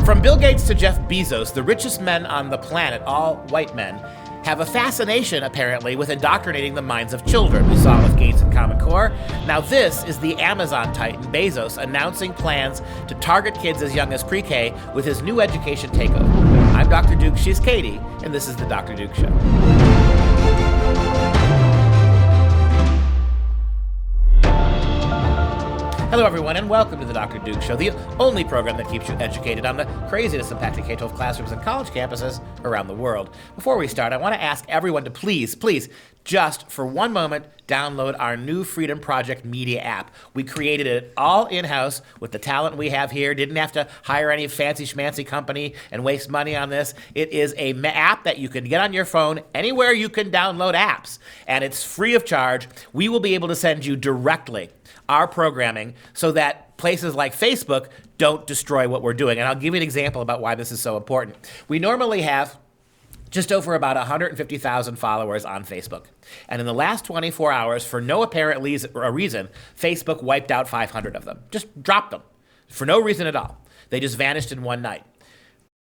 From Bill Gates to Jeff Bezos, the richest men on the planet, all white men, have a fascination, apparently, with indoctrinating the minds of children. We saw it with Gates and Common Core. Now this is the Amazon titan, Bezos, announcing plans to target kids as young as pre-K with his new education takeover. I'm Dr. Duke, she's Katie, and this is the Dr. Duke Show. Hello, everyone, and welcome to the Dr. Duke Show, the only program that keeps you educated on the craziness impacting K-12 classrooms and college campuses around the world. Before we start, I want to ask everyone to please, just for one moment, download our new Freedom Project media app. We created it all in-house with the talent we have here. Didn't have to hire any fancy schmancy company and waste money on this. It is a app that you can get on your phone anywhere you can download apps, and it's free of charge. We will be able to send you directly our programming so that places like Facebook don't destroy what we're doing. And I'll give you an example about why this is so important. We normally have just over about 150,000 followers on Facebook. And in the last 24 hours, for no apparent reason, Facebook wiped out 500 of them. Just dropped them for no reason at all. They just vanished in one night.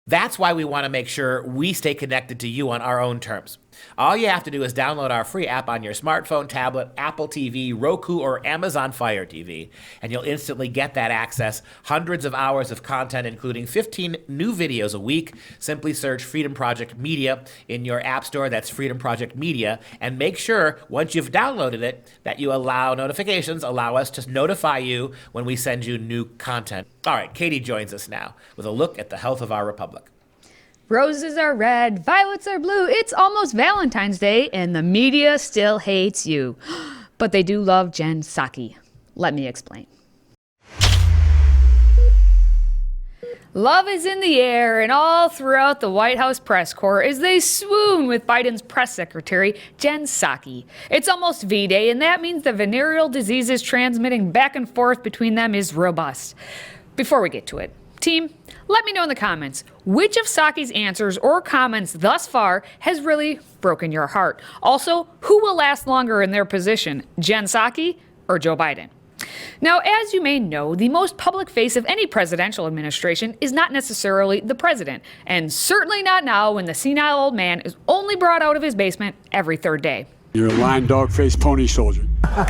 That's why we want to make sure we stay connected to you on our own terms. All you have to do is download our free app on your smartphone, tablet, Apple TV, Roku, or Amazon Fire TV, and you'll instantly get that access. Hundreds of hours of content, including 15 new videos a week. Simply search Freedom Project Media in your app store. That's Freedom Project Media. And make sure, once you've downloaded it, that you allow notifications, allow us to notify you when we send you new content. All right, Katie joins us now with a look at the health of our republic. Roses are red, violets are blue. It's almost Valentine's Day, and the media still hates you. But they do love Jensaki. Let me explain. Love is in the air and all throughout the White House press corps as they swoon with Biden's press secretary, Jensaki. It's almost V-Day, and that means the venereal diseases transmitting back and forth between them is robust. Before we get to it, team, let me know in the comments which of Saki's answers or comments thus far has really broken your heart. Also, who will last longer in their position, Jensaki or Joe Biden? Now, as you may know, the most public face of any presidential administration is not necessarily the president, and certainly not now when the senile old man is only brought out of his basement every third day. You're a lying dog-faced pony soldier. You're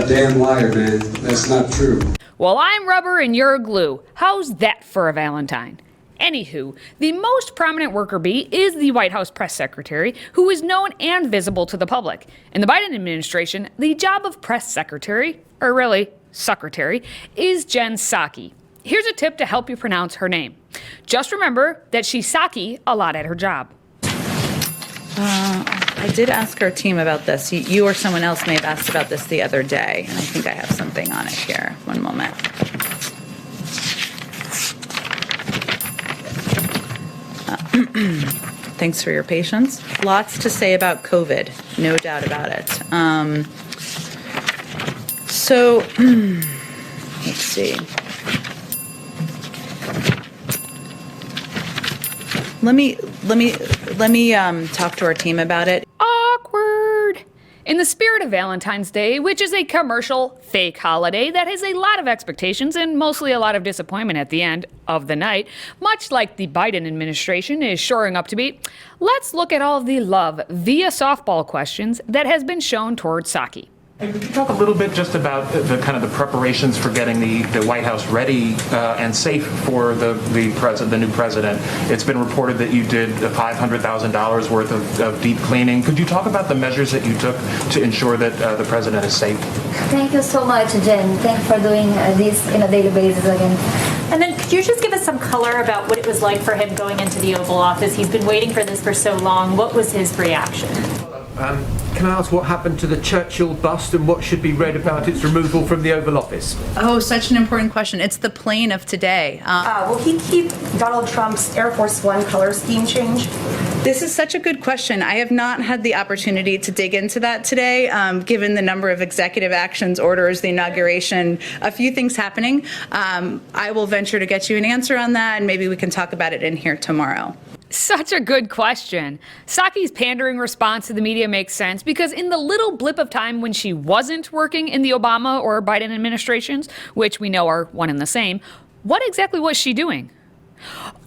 a damn liar, man. That's not true. Well, I'm rubber and you're glue. How's that for a Valentine? Anywho, the most prominent worker bee is the White House press secretary, who is known and visible to the public. In the Biden administration, the job of press secretary, or really, secretary, is Jensaki. Here's a tip to help you pronounce her name. Just remember that she's Saki a lot at her job. I did ask our team about this. You or someone else may have asked about this the other day, and I think I have something on it here. One moment. Thanks for your patience. Lots to say about COVID, no doubt about it. Let's see. Let me talk to our team about it. Awkward. In the spirit of Valentine's Day, which is a commercial, fake holiday that has a lot of expectations and mostly a lot of disappointment at the end of the night, much like the Biden administration is shoring up to be, let's look at all of the love via softball questions that has been shown towards Saki. Could you talk a little bit just about the kind of the preparations for getting the White House ready and safe for the new president? It's been reported that you did $500,000 worth of deep cleaning. Could you talk about the measures that you took to ensure that the president is safe? Thank you so much, Jen. Thanks for doing this on a daily basis again. And then could you just give us some color about what it was like for him going into the Oval Office? He's been waiting for this for so long. What was his reaction? Can I ask what happened to the Churchill bust and what should be read about its removal from the Oval Office? Oh, such an important question. It's the plane of today. Will he keep Donald Trump's Air Force One color scheme change? This is such a good question. I have not had the opportunity to dig into that today, given the number of executive actions, orders, the inauguration, a few things happening. I will venture to get you an answer on that, and maybe we can talk about it in here tomorrow. Such a good question. Saki's pandering response to the media makes sense because in the little blip of time when she wasn't working in the Obama or Biden administrations, which we know are one and the same, what exactly was she doing?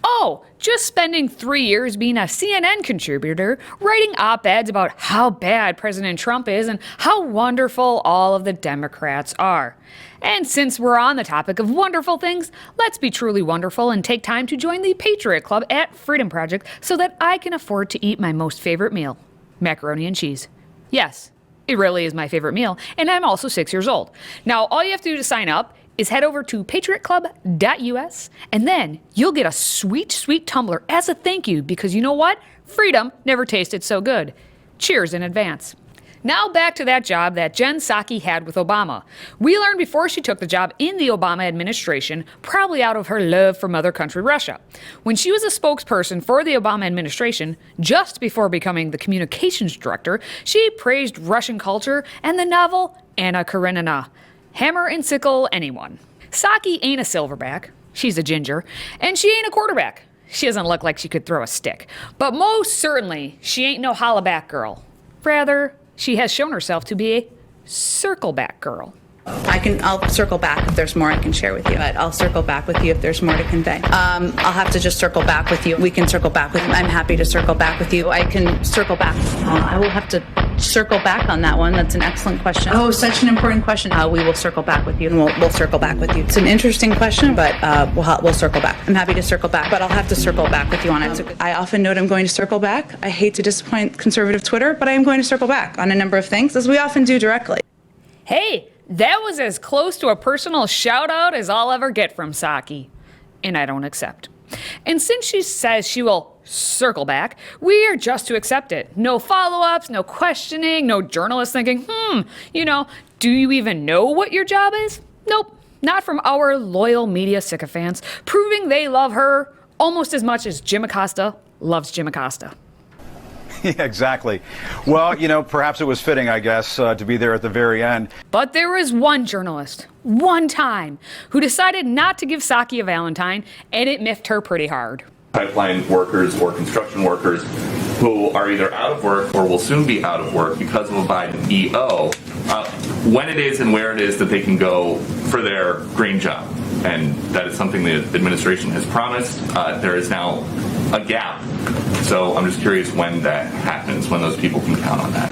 Oh, just spending 3 years being a CNN contributor, writing op-eds about how bad President Trump is and how wonderful all of the Democrats are. And since we're on the topic of wonderful things, let's be truly wonderful and take time to join the Patriot Club at FreedomProject so that I can afford to eat my most favorite meal, macaroni and cheese. Yes, it really is my favorite meal, and I'm also 6 years old. Now, all you have to do to sign up is head over to patriotclub.us, and then you'll get a sweet, sweet tumbler as a thank you because you know what? Freedom never tasted so good. Cheers in advance. Now back to that job that Jensaki had with Obama. We learned before she took the job in the Obama administration, probably out of her love for mother country Russia. When she was a spokesperson for the Obama administration, just before becoming the communications director, she praised Russian culture and the novel Anna Karenina. Hammer and sickle anyone. Saki ain't a silverback. She's a ginger. And she ain't a quarterback. She doesn't look like she could throw a stick. But most certainly, she ain't no hollaback girl. Rather, she has shown herself to be a circleback girl. I'll circle back if there's more I can share with you, but I'll circle back with you if there's more to convey. I'll have to just circle back with you. We can circle back with you. I'm happy to circle back with you. I can circle back. I will have to circle back on that one. That's an excellent question. Oh, such an important question. We will circle back with you, and we'll circle back with you. It's an interesting question, but we'll circle back. I'm happy to circle back, but I'll have to circle back with you on it. I often note I'm going to circle back. I hate to disappoint conservative Twitter, but I am going to circle back on a number of things, as we often do directly. Hey, that was as close to a personal shout out as I'll ever get from Saki. And I don't accept. And since she says she will circle back, we are just to accept it. No follow-ups, no questioning, no journalists thinking, do you even know what your job is? Nope, not from our loyal media sycophants, proving they love her almost as much as Jim Acosta loves Jim Acosta. Yeah, exactly. Well, perhaps it was fitting, I guess, to be there at the very end. But there was one journalist, one time, who decided not to give Saki a Valentine, and it miffed her pretty hard. Pipeline workers or construction workers who are either out of work or will soon be out of work because of a Biden EO, when it is and where it is that they can go for their green job. And that is something the administration has promised. There is now a gap. So I'm just curious when that happens, when those people can count on that.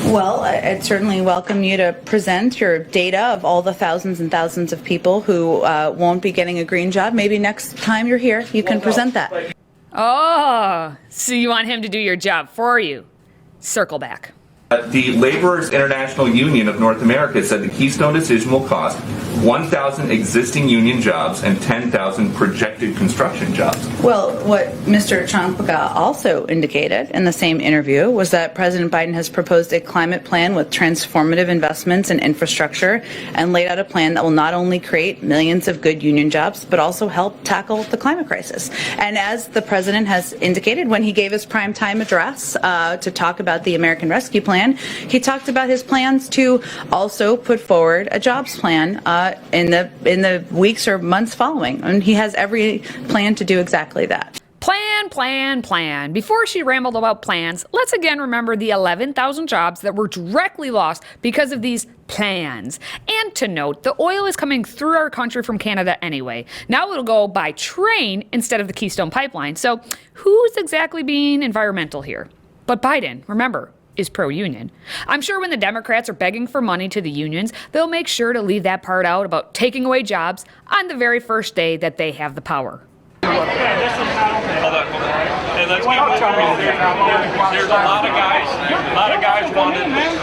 Well, I'd certainly welcome you to present your data of all the thousands and thousands of people who won't be getting a green job. Maybe next time you're here, you can present that. Oh, so you want him to do your job for you. Circle back. The Laborers International Union of North America said the Keystone decision will cost 1,000 existing union jobs and 10,000 projected construction jobs. Well, what Mr. Trump also indicated in the same interview was that President Biden has proposed a climate plan with transformative investments in infrastructure and laid out a plan that will not only create millions of good union jobs, but also help tackle the climate crisis. And as the president has indicated when he gave his primetime address to talk about the American Rescue Plan, he talked about his plans to also put forward a jobs plan in the weeks or months following. And he has every plan to do exactly that. Plan. Before she rambled about plans, let's again remember the 11,000 jobs that were directly lost because of these plans. And to note, the oil is coming through our country from Canada anyway. Now it'll go by train instead of the Keystone Pipeline. So who's exactly being environmental here? But Biden, remember, is pro-union. I'm sure when the Democrats are begging for money to the unions, they'll make sure to leave that part out about taking away jobs on the very first day that they have the power. Hold on. Hey, let's get moving. There's a lot of guys wanted this.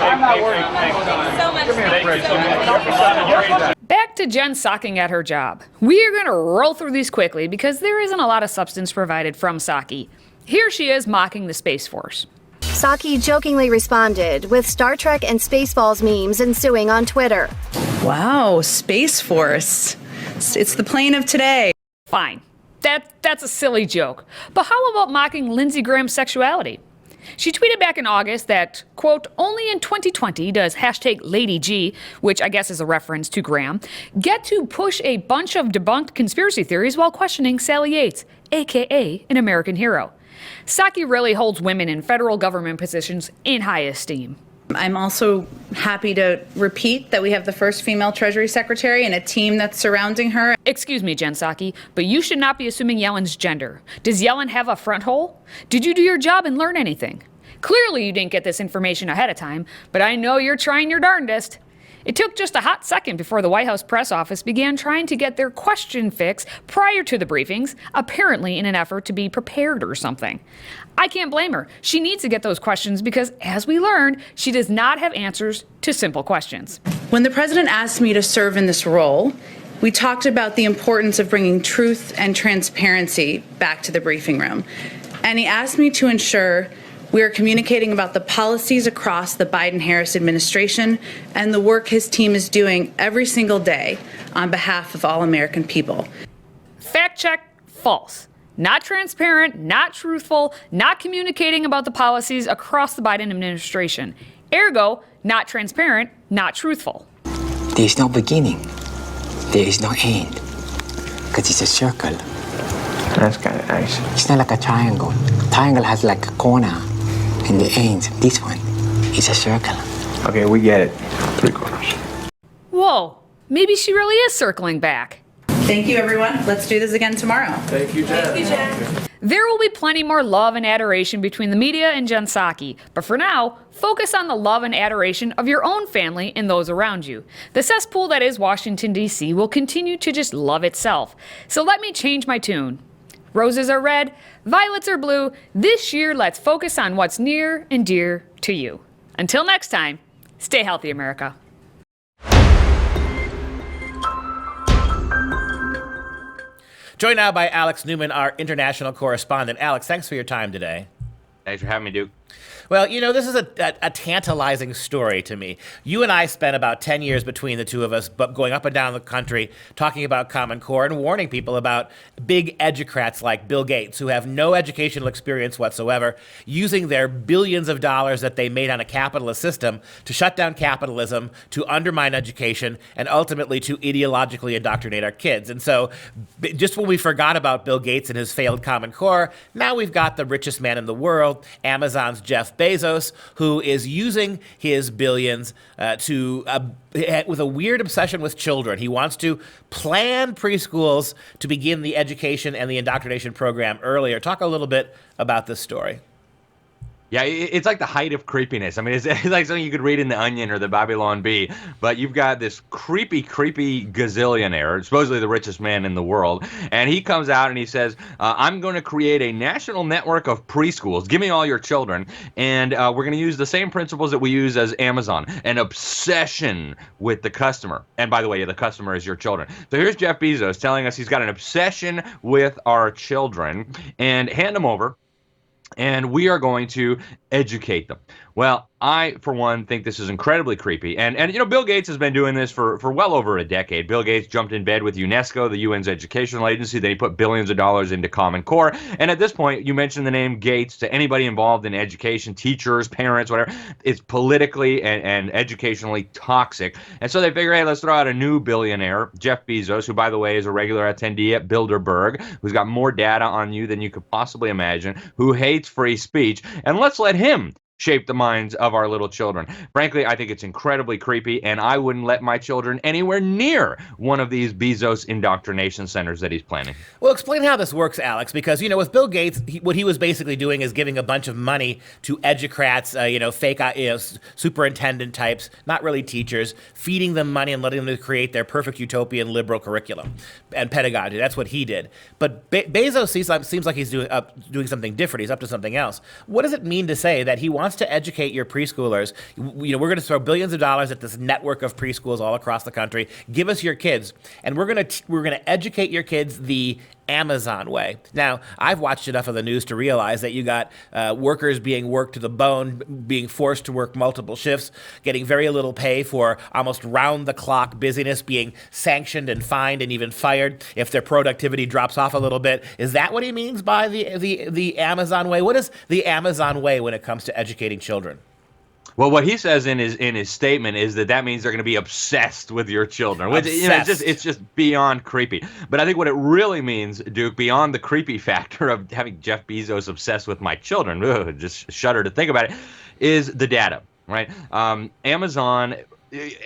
Back to Jen Saki at her job. We are going to roll through these quickly because there isn't a lot of substance provided from Saki. Here she is mocking the Space Force. Saki jokingly responded with Star Trek and Spaceballs memes ensuing on Twitter. Wow, Space Force. It's the plane of today. Fine. That's a silly joke. But how about mocking Lindsey Graham's sexuality? She tweeted back in August that, quote, only in 2020 does hashtag Lady G, which I guess is a reference to Graham, get to push a bunch of debunked conspiracy theories while questioning Sally Yates, aka an American hero. Saki really holds women in federal government positions in high esteem. I'm also happy to repeat that we have the first female Treasury Secretary and a team that's surrounding her. Excuse me, Jensaki, but you should not be assuming Yellen's gender. Does Yellen have a front hole? Did you do your job and learn anything? Clearly you didn't get this information ahead of time, but I know you're trying your darndest. It took just a hot second before the White House press office began trying to get their question fix prior to the briefings, apparently in an effort to be prepared or something. I can't blame her. She needs to get those questions because, as we learned, she does not have answers to simple questions. When the president asked me to serve in this role, we talked about the importance of bringing truth and transparency back to the briefing room. And he asked me to ensure we are communicating about the policies across the Biden-Harris administration and the work his team is doing every single day on behalf of all American people. Fact check, false. Not transparent, not truthful, not communicating about the policies across the Biden administration. Ergo, not transparent, not truthful. There is no beginning. There is no end. Because it's a circle. That's kind of nice. It's not like a triangle. Triangle has like a corner in the ends. This one is a circle. Okay, we get it. 3/4. Whoa, maybe she really is circling back. Thank you, everyone. Let's do this again tomorrow. Thank you, Jen. Thank you, Jen. There will be plenty more love and adoration between the media and Jensaki, but for now, focus on the love and adoration of your own family and those around you. The cesspool that is Washington, D.C. will continue to just love itself. So let me change my tune. Roses are red, violets are blue. This year, let's focus on what's near and dear to you. Until next time, stay healthy, America. Joined now by Alex Newman, our international correspondent. Alex, thanks for your time today. Thanks for having me, Duke. Well, you know, this is a tantalizing story to me. You and I spent about 10 years between the two of us going up and down the country talking about Common Core and warning people about big educrats like Bill Gates, who have no educational experience whatsoever, using their billions of dollars that they made on a capitalist system to shut down capitalism, to undermine education, and ultimately to ideologically indoctrinate our kids. And so just when we forgot about Bill Gates and his failed Common Core, now we've got the richest man in the world, Amazon's Jeff Bezos, who is using his billions with a weird obsession with children. He wants to plan preschools to begin the education and the indoctrination program earlier. Talk a little bit about this story. Yeah, it's like the height of creepiness. I mean, it's like something you could read in The Onion or the Babylon Bee, but you've got this creepy gazillionaire, supposedly the richest man in the world, and he comes out and he says, I'm going to create a national network of preschools. Give me all your children, and we're going to use the same principles that we use as Amazon, an obsession with the customer. And by the way, the customer is your children. So here's Jeff Bezos telling us he's got an obsession with our children, and hand them over, and we are going to educate them. Well, I, for one, think this is incredibly creepy. And you know, Bill Gates has been doing this for well over a decade. Bill Gates jumped in bed with UNESCO, the UN's educational agency. Then he put billions of dollars into Common Core. And at this point, you mentioned the name Gates to anybody involved in education, teachers, parents, whatever. It's politically and educationally toxic. And so they figure, hey, let's throw out a new billionaire, Jeff Bezos, who, by the way, is a regular attendee at Bilderberg, who's got more data on you than you could possibly imagine, who hates free speech. And let's let him shape the minds of our little children. Frankly, I think it's incredibly creepy, and I wouldn't let my children anywhere near one of these Bezos indoctrination centers that he's planning. Well, explain how this works, Alex, because, you know, with Bill Gates, what he was basically doing is giving a bunch of money to educrats, fake superintendent types, not really teachers, feeding them money and letting them create their perfect utopian liberal curriculum and pedagogy. That's what he did. But Bezos seems like he's doing something different. He's up to something else. What does it mean to say that he wants to educate your preschoolers? You know, we're going to throw billions of dollars at this network of preschools all across the country. Give us your kids, and we're going to educate your kids the Amazon way. Now, I've watched enough of the news to realize that you got workers being worked to the bone, being forced to work multiple shifts, getting very little pay for almost round-the-clock busyness, being sanctioned and fined and even fired if their productivity drops off a little bit. Is that what he means by the Amazon way? What is the Amazon way when it comes to educating children? Well, what he says in his statement is that means they're going to be obsessed with your children, which it's just beyond creepy. But I think what it really means, Duke, beyond the creepy factor of having Jeff Bezos obsessed with my children, just shudder to think about it, is the data, right? Amazon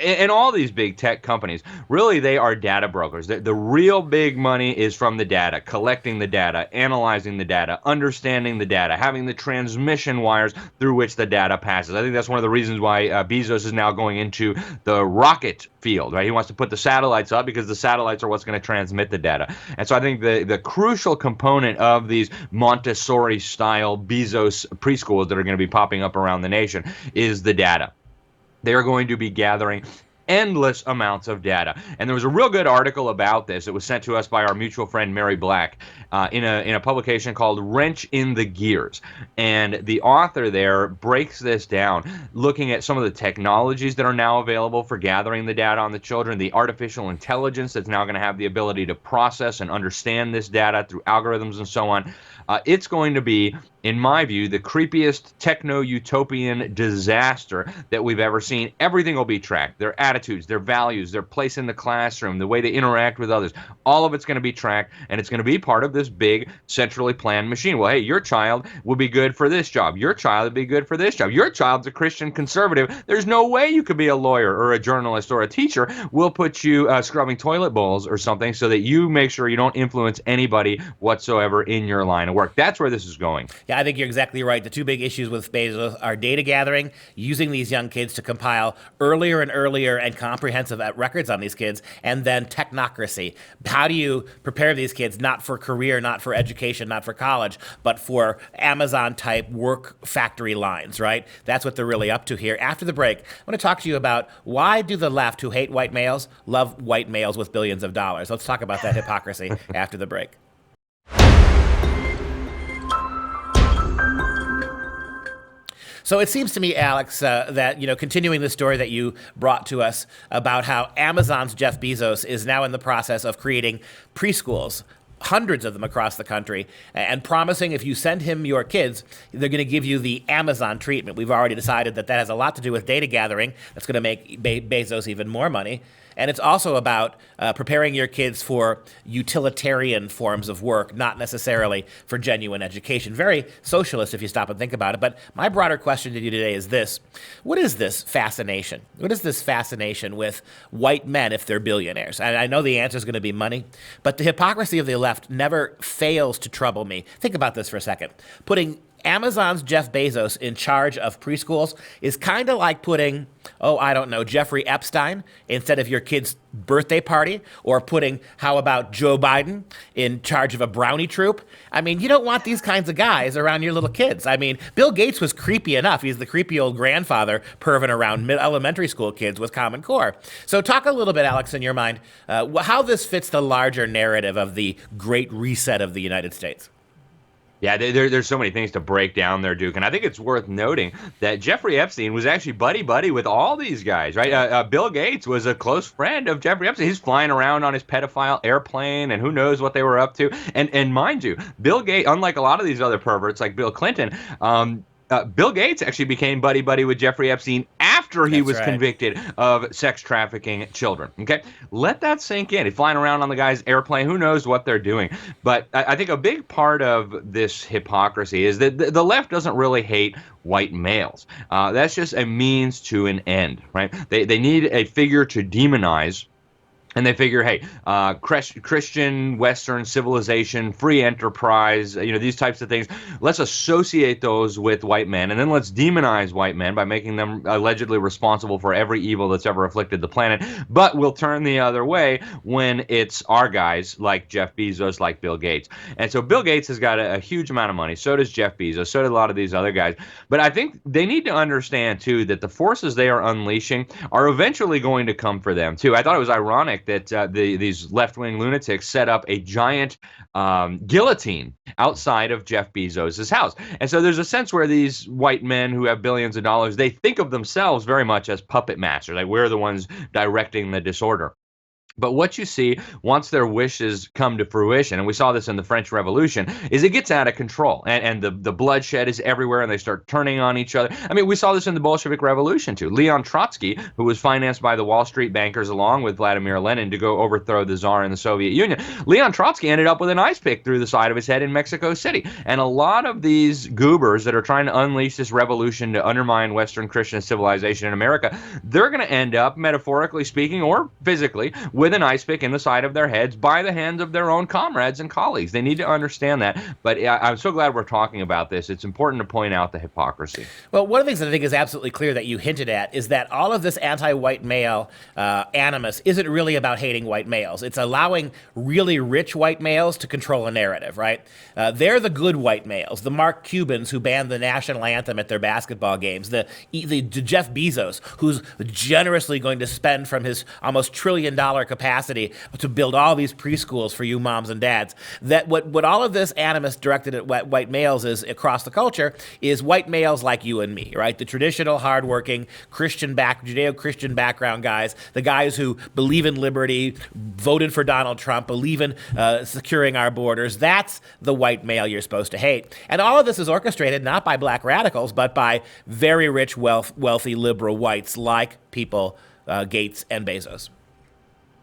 and all these big tech companies, really, they are data brokers. The real big money is from the data, collecting the data, analyzing the data, understanding the data, having the transmission wires through which the data passes. I think that's one of the reasons why Bezos is now going into the rocket field, right? He wants to put the satellites up because the satellites are what's going to transmit the data. And so I think the crucial component of these Montessori-style Bezos preschools that are going to be popping up around the nation is the data. They are going to be gathering endless amounts of data. And there was a real good article about this. It was sent to us by our mutual friend Mary Black in a publication called Wrench in the Gears. And the author there breaks this down, looking at some of the technologies that are now available for gathering the data on the children, the artificial intelligence that's now going to have the ability to process and understand this data through algorithms and so on. It's going to be, in my view, the creepiest techno-utopian disaster that we've ever seen. Everything will be tracked. Their attitudes, their values, their place in the classroom, the way they interact with others. All of it's going to be tracked, and it's going to be part of this big, centrally planned machine. Well, hey, your child will be good for this job. Your child will be good for this job. Your child's a Christian conservative. There's no way you could be a lawyer or a journalist or a teacher. We'll put you scrubbing toilet bowls or something so that you make sure you don't influence anybody whatsoever in your line of work. That's where this is going. Yeah, I think you're exactly right. The two big issues with Bezos are data gathering, using these young kids to compile earlier and earlier and comprehensive records on these kids, and then technocracy. How do you prepare these kids not for career, not for education, not for college, but for Amazon-type work factory lines, right? That's what they're really up to here. After the break, I want to talk to you about why do the left, who hate white males, love white males with billions of dollars? Let's talk about that hypocrisy after the break. So it seems to me, Alex, that, continuing the story that you brought to us about how Amazon's Jeff Bezos is now in the process of creating preschools, hundreds of them across the country, and promising if you send him your kids, they're going to give you the Amazon treatment. We've already decided that has a lot to do with data gathering. That's going to make Bezos even more money. And it's also about preparing your kids for utilitarian forms of work, not necessarily for genuine education. Very socialist if you stop and think about it. But my broader question to you today is this. What is this fascination? What is this fascination with white men if they're billionaires? And I know the answer is going to be money, but the hypocrisy of the left never fails to trouble me. Think about this for a second. Putting Amazon's Jeff Bezos in charge of preschools is kind of like putting, Jeffrey Epstein instead of your kid's birthday party, or putting, how about Joe Biden in charge of a brownie troop? I mean, you don't want these kinds of guys around your little kids. I mean, Bill Gates was creepy enough. He's the creepy old grandfather perving around elementary school kids with Common Core. So talk a little bit, Alex, in your mind, how this fits the larger narrative of the Great Reset of the United States. Yeah, there's so many things to break down there, Duke. And I think it's worth noting that Jeffrey Epstein was actually buddy-buddy with all these guys, right? Bill Gates was a close friend of Jeffrey Epstein. He's flying around on his pedophile airplane, and who knows what they were up to. And mind you, Bill Gates, unlike a lot of these other perverts like Bill Clinton, Bill Gates actually became buddy-buddy with Jeffrey Epstein after he was convicted of sex trafficking children. Okay, let that sink in. He's flying around on the guy's airplane. Who knows what they're doing? But I think a big part of this hypocrisy is that the left doesn't really hate white males. That's just a means to an end, right? They need a figure to demonize. And they figure, hey, Christian, Western civilization, free enterprise, these types of things, let's associate those with white men, and then let's demonize white men by making them allegedly responsible for every evil that's ever afflicted the planet. But we'll turn the other way when it's our guys like Jeff Bezos, like Bill Gates. And so Bill Gates has got a huge amount of money. So does Jeff Bezos. So do a lot of these other guys. But I think they need to understand, too, that the forces they are unleashing are eventually going to come for them, too. I thought it was ironic that these left-wing lunatics set up a giant guillotine outside of Jeff Bezos' house. And so there's a sense where these white men who have billions of dollars, they think of themselves very much as puppet masters. Like, we're the ones directing the disorder. But what you see once their wishes come to fruition, and we saw this in the French Revolution, is it gets out of control, and the bloodshed is everywhere, and they start turning on each other. I mean, we saw this in the Bolshevik Revolution too. Leon Trotsky, who was financed by the Wall Street bankers along with Vladimir Lenin to go overthrow the Tsar in the Soviet Union, Leon Trotsky ended up with an ice pick through the side of his head in Mexico City. And a lot of these goobers that are trying to unleash this revolution to undermine Western Christian civilization in America, they're going to end up, metaphorically speaking or physically, with an ice pick in the side of their heads by the hands of their own comrades and colleagues. They need to understand that. But I'm so glad we're talking about this. It's important to point out the hypocrisy. Well, one of the things that I think is absolutely clear that you hinted at is that all of this anti-white male animus isn't really about hating white males. It's allowing really rich white males to control a narrative, right? They're the good white males, the Mark Cubans who banned the national anthem at their basketball games, the Jeff Bezos, who's generously going to spend from his almost $1 trillion capacity to build all these preschools for you moms and dads. That what all of this animus directed at white males is across the culture is white males like you and me, right? The traditional, hardworking, Judeo-Christian background guys, the guys who believe in liberty, voted for Donald Trump, believe in securing our borders. That's the white male you're supposed to hate. And all of this is orchestrated not by black radicals, but by very rich, wealthy liberal whites like people Gates and Bezos.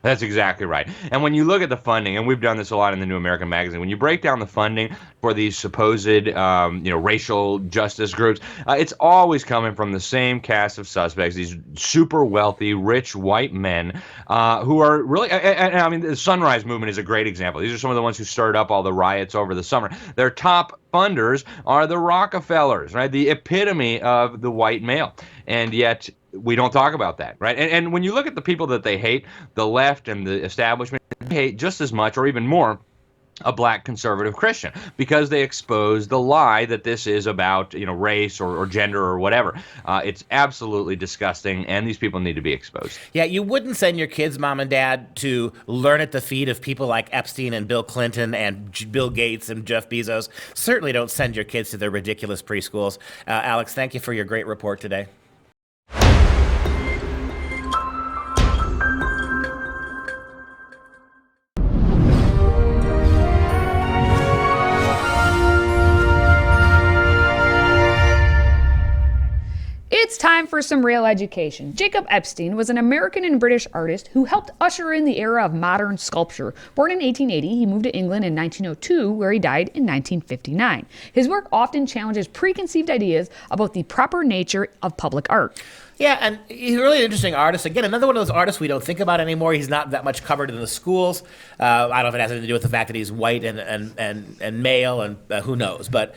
That's exactly right. And when you look at the funding, and we've done this a lot in the New American Magazine, when you break down the funding for these supposed, racial justice groups, it's always coming from the same cast of suspects, these super wealthy, rich white men who are really, and I mean, the Sunrise Movement is a great example. These are some of the ones who stirred up all the riots over the summer. Their top funders are the Rockefellers, right? The epitome of the white male. And yet, we don't talk about that, right? And when you look at the people that they hate, the left and the establishment, they hate just as much or even more a black conservative Christian, because they expose the lie that this is about, race or gender or whatever. It's absolutely disgusting, and these people need to be exposed. Yeah, you wouldn't send your kids, mom and dad, to learn at the feet of people like Epstein and Bill Clinton and Bill Gates and Jeff Bezos. Certainly don't send your kids to their ridiculous preschools. Alex, thank you for your great report today. It's time for some real education. Jacob Epstein was an American and British artist who helped usher in the era of modern sculpture. Born in 1880, he moved to England in 1902, where he died in 1959. His work often challenges preconceived ideas about the proper nature of public art. Yeah, and he's really an interesting artist. Again, another one of those artists we don't think about anymore. He's not that much covered in the schools. I don't know if it has anything to do with the fact that he's white and male, and who knows. But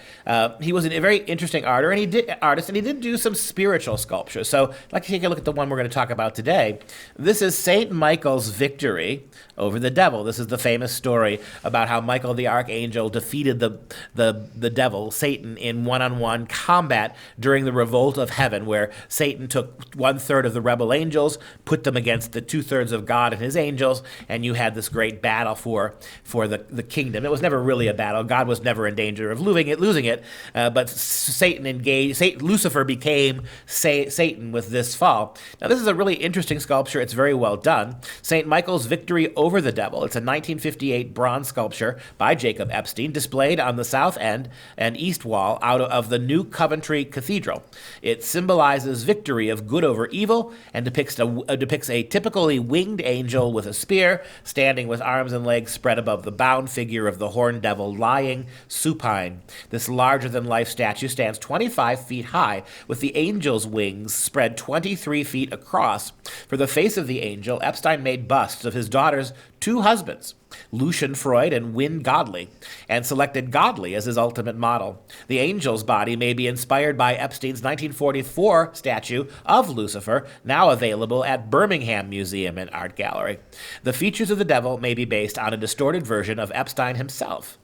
he was a very interesting artist, and he did do some spiritual sculpture. So I'd like to take a look at the one we're going to talk about today. This is St. Michael's victory over the devil. This is the famous story about how Michael the Archangel defeated the devil, Satan, in one-on-one combat during the revolt of heaven, where Satan took 1/3 of the rebel angels, put them against the 2/3 of God and his angels, and you had this great battle for the kingdom. It was never really a battle. God was never in danger of losing it, but Lucifer became Satan with this fall. Now, this is a really interesting sculpture. It's very well done. St. Michael's victory over the devil. It's a 1958 bronze sculpture by Jacob Epstein, displayed on the south end and east wall out of the New Coventry Cathedral. It symbolizes victory of good over evil and depicts a typically winged angel with a spear, standing with arms and legs spread above the bound figure of the horned devil lying supine. This larger-than-life statue stands 25 feet high, with the angel's wings spread 23 feet across. For the face of the angel, Epstein made busts of his daughter's two husbands, Lucian Freud and Wynne Godley, and selected Godley as his ultimate model. The angel's body may be inspired by Epstein's 1944 statue of Lucifer, now available at Birmingham Museum and Art Gallery. The features of the devil may be based on a distorted version of Epstein himself.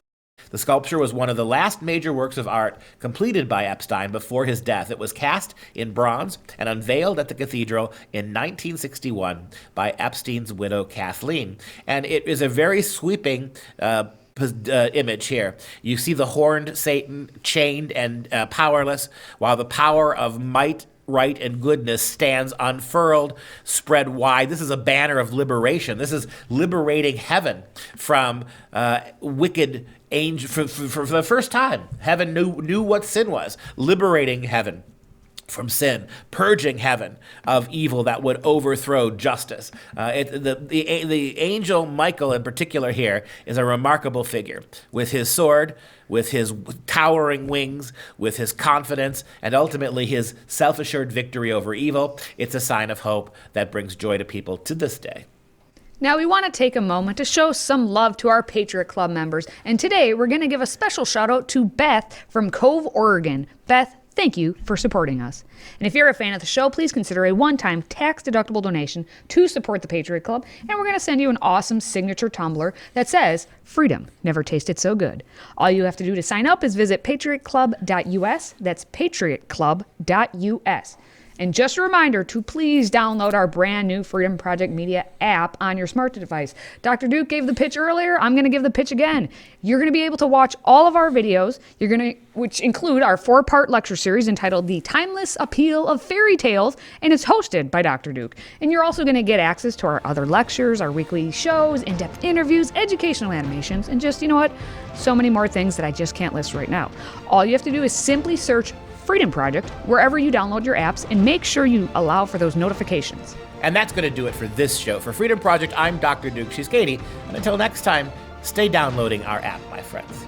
The sculpture was one of the last major works of art completed by Epstein before his death. It was cast in bronze and unveiled at the cathedral in 1961 by Epstein's widow, Kathleen. And it is a very sweeping image here. You see the horned Satan chained and powerless, while the power of might right and goodness stands unfurled, spread wide. This is a banner of liberation. This is liberating heaven from wicked angel. For the first time, heaven knew what sin was, liberating heaven from sin, purging heaven of evil that would overthrow justice. The angel Michael in particular here is a remarkable figure with his sword, with his towering wings, with his confidence, and ultimately his self-assured victory over evil. It's a sign of hope that brings joy to people to this day. Now, we want to take a moment to show some love to our Patriot Club members, and today we're going to give a special shout out to Beth from Cove, Oregon. Beth, thank you for supporting us. And if you're a fan of the show, please consider a one-time tax-deductible donation to support the Patriot Club, and we're going to send you an awesome signature tumbler that says, "Freedom never tasted so good." All you have to do to sign up is visit patriotclub.us. That's patriotclub.us. And just a reminder to please download our brand new Freedom Project Media app on your smart device. Dr. Duke gave the pitch earlier. I'm going to give the pitch again. You're going to be able to watch all of our videos, which include our 4-part lecture series entitled The Timeless Appeal of Fairy Tales, and it's hosted by Dr. Duke. And you're also going to get access to our other lectures, our weekly shows, in-depth interviews, educational animations, and just, so many more things that I just can't list right now. All you have to do is simply search Freedom Project wherever you download your apps, and make sure you allow for those notifications. And that's going to do it for this show. For Freedom Project, I'm Dr. Duke. She's Katie. And until next time, stay downloading our app, my friends.